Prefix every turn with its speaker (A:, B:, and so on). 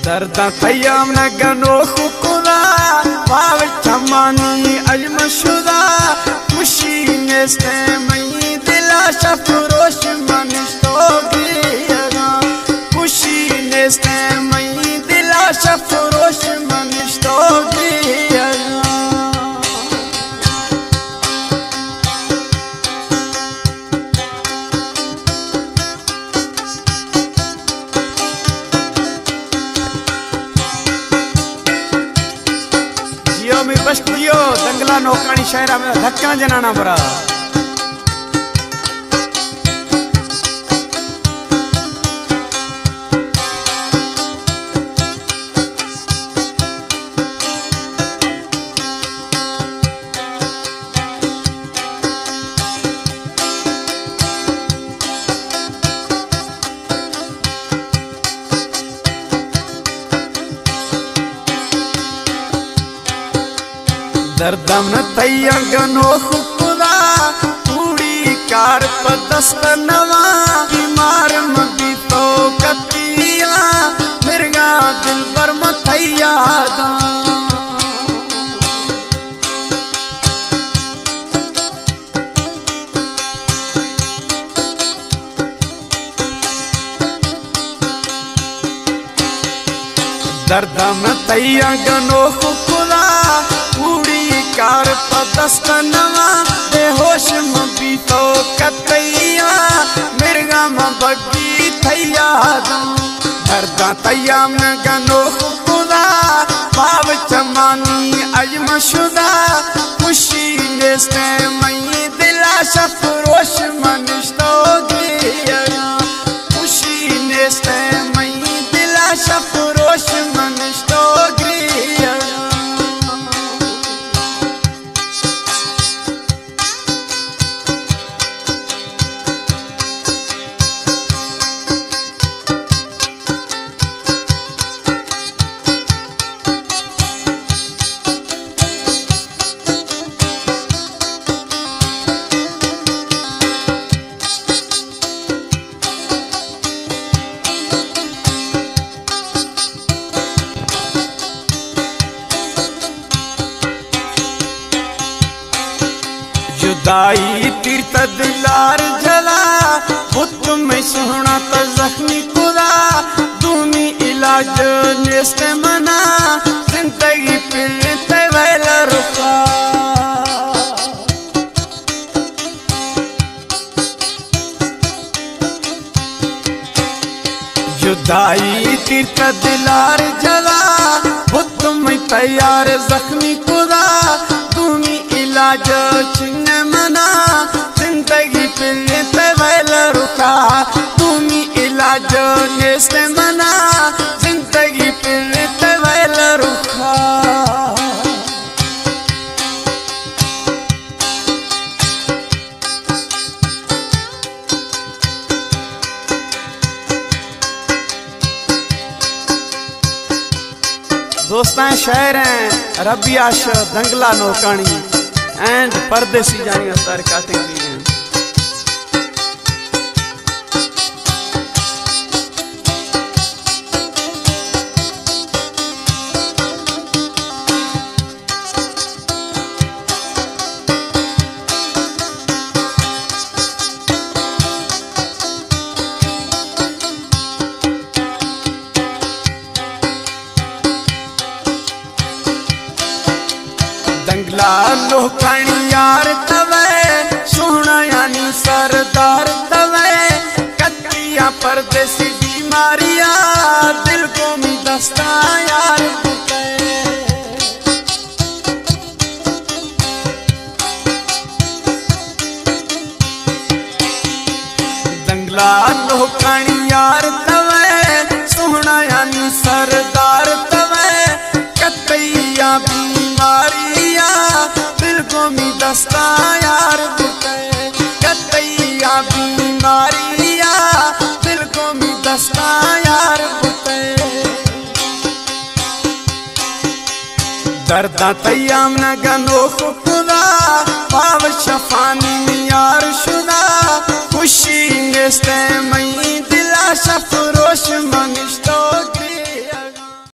A: दर्दा तय्याम न गनो खुदा वाव चमानी अजम शुदा खुशी नेस्ते मई दिला शफरोश मनिस्तोगी खुशी नेस्ते मई दिला शफरोश मनिस्तोगी बस्तियो दंगला नौकानी शहरा में धक्का जनाना बरा दर्दम न तैया गनो खुदा पूरी कार पदस्त नवा बीमार मबी तो कतिया मिर्गा दिल पर मथैया दर्दम न तैया गनो खुदा कार पदस्त नवा बेहोश मबी तो कतैया मिर्गा मबगी थैया दर्दा तय्याम न गनो खुदा बाब चमानी अजम शुदा खुशी नेस्ते मई दिला शफरोश मनिस्तोगी खुशी नेस्ते मई दिला शफरोश मनिस्तोगी जुदाई तीर्थ दिलार जला बुत में सोहना तो जख्मी खुदा दूमी इलाज नेस्ते मना जिंदगी पिलते वेला रुका जुदाई तीर्थ दिलार जला बुत में तैयार जख्मी खुदा दूमी इलाज छिन्न मना जिंदगी पिलते वेला रुका दूमी इलाज नेस्ते मना जिंदगी पिलते वेला रुका दोस्तां शहर हैं रबियाश दंगला नौकानी एंड परदेसी जानिया स्टार कैटेगरी हैं दंगला नौकानी यार तवे सोना यानी सरदार तवे कतिया परदेसी बीमारिया दिल को मी दस्ता यार दंगला नौकानी यार तवे सोना यानी सरदार तवे कतिया बीमारिया दिल को मी दस्ता यार कतैया बीमारिया दिल को मी दस्ता यार दर्दा तय्याम न गनो खुदा बाब शफानी यार शुदा खुशी नेस्ते मई दिला शफरोश मनिस्तोगी